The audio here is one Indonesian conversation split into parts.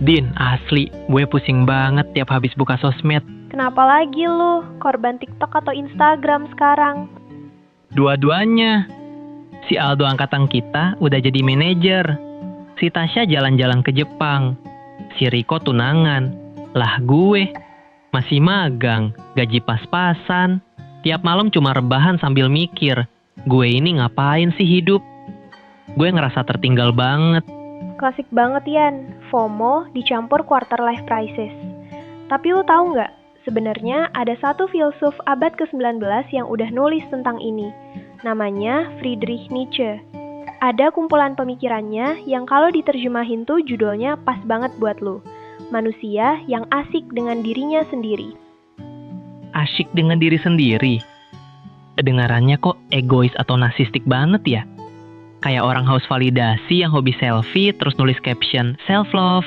Din, asli, gue pusing banget tiap habis buka sosmed. Kenapa lagi lu? Korban TikTok atau Instagram sekarang? Dua-duanya. Si Aldo angkatan kita udah jadi manajer. Si Tasya jalan-jalan ke Jepang. Si Riko tunangan. Lah gue, masih magang, gaji pas-pasan. Tiap malam cuma rebahan sambil mikir, gue ini ngapain sih hidup? Gue ngerasa tertinggal banget. Klasik banget Yan, FOMO dicampur quarter life crisis. Tapi lu tahu nggak, sebenarnya ada satu filsuf abad ke-19 yang udah nulis tentang ini. Namanya Friedrich Nietzsche. Ada kumpulan pemikirannya yang kalau diterjemahin tuh judulnya pas banget buat lu. Manusia yang asik dengan dirinya sendiri. Asyik dengan diri sendiri. Kedengarannya kok egois atau narsistik banget ya? Kayak orang haus validasi yang hobi selfie terus nulis caption self-love.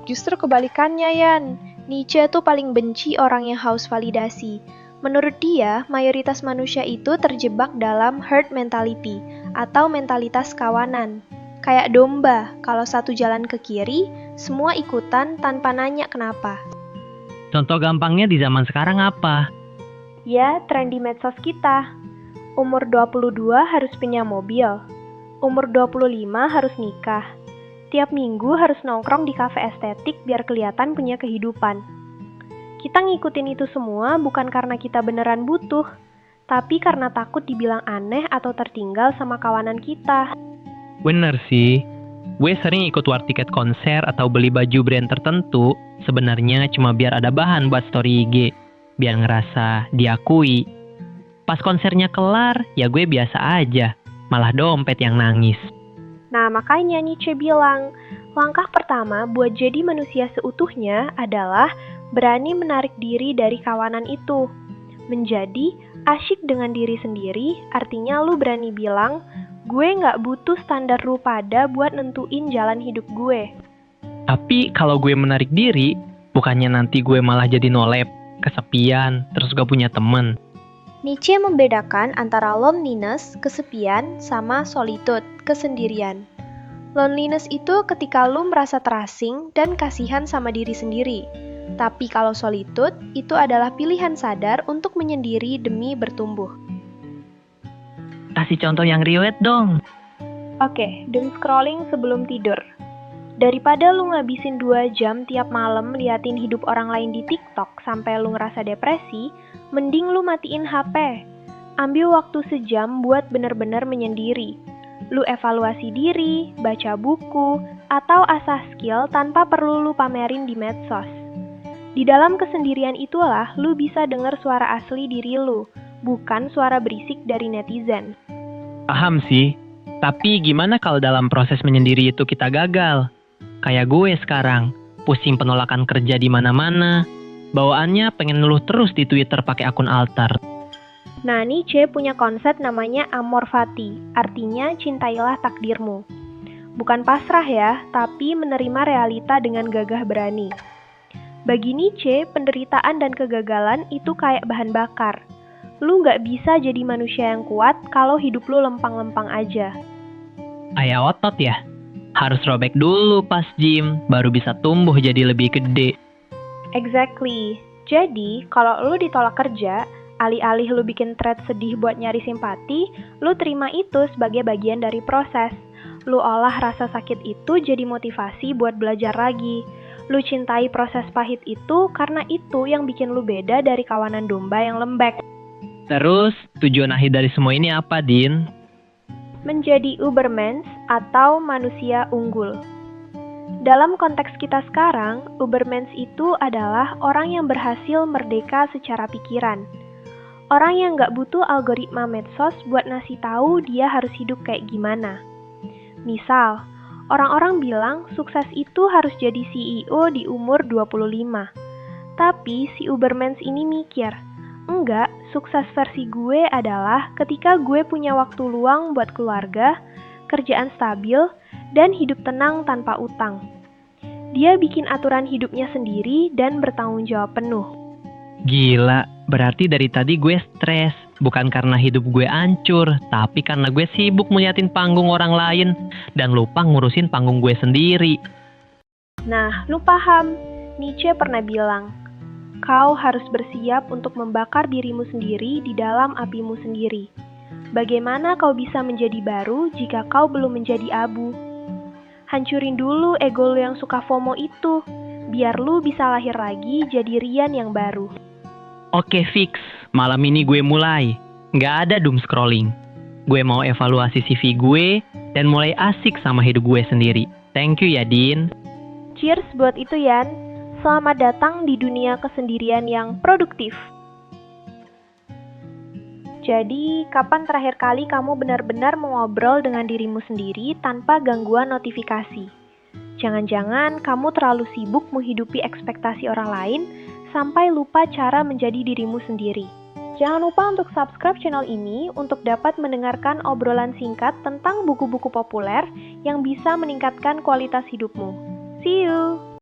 Justru kebalikannya Yan, Nietzsche tuh paling benci orang yang haus validasi. Menurut dia, mayoritas manusia itu terjebak dalam herd mentality atau mentalitas kawanan. Kayak domba, kalau satu jalan ke kiri, semua ikutan tanpa nanya kenapa. Contoh gampangnya di zaman sekarang apa? Ya, tren di medsos kita. Umur 22 harus punya mobil. Umur 25 harus nikah. Tiap minggu harus nongkrong di kafe estetik biar kelihatan punya kehidupan. Kita ngikutin itu semua bukan karena kita beneran butuh, tapi karena takut dibilang aneh atau tertinggal sama kawanan kita. Bener sih. Gue sering ikut war tiket konser atau beli baju brand tertentu, sebenarnya cuma biar ada bahan buat story IG, biar ngerasa diakui. Pas konsernya kelar, ya gue biasa aja, malah dompet yang nangis. Nah, makanya Nietzsche bilang, langkah pertama buat jadi manusia seutuhnya adalah berani menarik diri dari kawanan itu. Menjadi asyik dengan diri sendiri, artinya lu berani bilang, gue nggak butuh standar lu pada buat nentuin jalan hidup gue. Tapi kalau gue menarik diri, bukannya nanti gue malah jadi nolep, kesepian, terus gak punya temen. Nietzsche membedakan antara loneliness, kesepian, sama solitude, kesendirian. Loneliness itu ketika lu merasa terasing dan kasihan sama diri sendiri. Tapi kalau solitude, itu adalah pilihan sadar untuk menyendiri demi bertumbuh. Kasih contoh yang riwet dong. Oke, doom scrolling sebelum tidur. Daripada lu ngabisin 2 jam tiap malam liatin hidup orang lain di TikTok sampai lu ngerasa depresi, mending lu matiin HP. Ambil waktu sejam buat bener-bener menyendiri. Lu evaluasi diri, baca buku, atau asah skill tanpa perlu lu pamerin di medsos. Di dalam kesendirian itulah lu bisa denger suara asli diri lu, bukan suara berisik dari netizen. Paham sih, tapi gimana kalau dalam proses menyendiri itu kita gagal? Kayak gue sekarang, pusing penolakan kerja di mana-mana, bawaannya pengen ngeluh terus di Twitter pakai akun alter. Nah, Nietzsche punya konsep namanya amor fati, artinya cintailah takdirmu. Bukan pasrah ya, tapi menerima realita dengan gagah berani. Bagi Nietzsche, penderitaan dan kegagalan itu kayak bahan bakar. Lu nggak bisa jadi manusia yang kuat kalau hidup lu lempang-lempang aja. Ayah otot ya? Harus robek dulu pas gym, baru bisa tumbuh jadi lebih gede. Exactly. Jadi, kalau lu ditolak kerja, alih-alih lu bikin thread sedih buat nyari simpati, lu terima itu sebagai bagian dari proses. Lu olah rasa sakit itu jadi motivasi buat belajar lagi. Lu cintai proses pahit itu karena itu yang bikin lu beda dari kawanan domba yang lembek. Terus, tujuan akhir dari semua ini apa, Din? Menjadi Ubermensch atau manusia unggul. Dalam konteks kita sekarang, Ubermensch itu adalah orang yang berhasil merdeka secara pikiran. Orang yang nggak butuh algoritma medsos buat ngasih tahu dia harus hidup kayak gimana. Misal, orang-orang bilang sukses itu harus jadi CEO di umur 25. Tapi si Ubermensch ini mikir, enggak, sukses versi gue adalah ketika gue punya waktu luang buat keluarga, kerjaan stabil, dan hidup tenang tanpa utang. Dia bikin aturan hidupnya sendiri dan bertanggung jawab penuh. Gila, berarti dari tadi gue stres. Bukan karena hidup gue hancur, tapi karena gue sibuk ngeliatin panggung orang lain dan lupa ngurusin panggung gue sendiri. Nah, lu paham, Nietzsche pernah bilang, kau harus bersiap untuk membakar dirimu sendiri di dalam apimu sendiri. Bagaimana kau bisa menjadi baru jika kau belum menjadi abu? Hancurin dulu ego lu yang suka FOMO itu, biar lu bisa lahir lagi jadi Rian yang baru. Oke fix, malam ini gue mulai. Nggak ada doom scrolling. Gue mau evaluasi CV gue dan mulai asik sama hidup gue sendiri. Thank you ya, Din. Cheers buat itu, Yan. Selamat datang di dunia kesendirian yang produktif. Jadi, kapan terakhir kali kamu benar-benar mengobrol dengan dirimu sendiri tanpa gangguan notifikasi? Jangan-jangan kamu terlalu sibuk menghidupi ekspektasi orang lain sampai lupa cara menjadi dirimu sendiri. Jangan lupa untuk subscribe channel ini untuk dapat mendengarkan obrolan singkat tentang buku-buku populer yang bisa meningkatkan kualitas hidupmu. See you!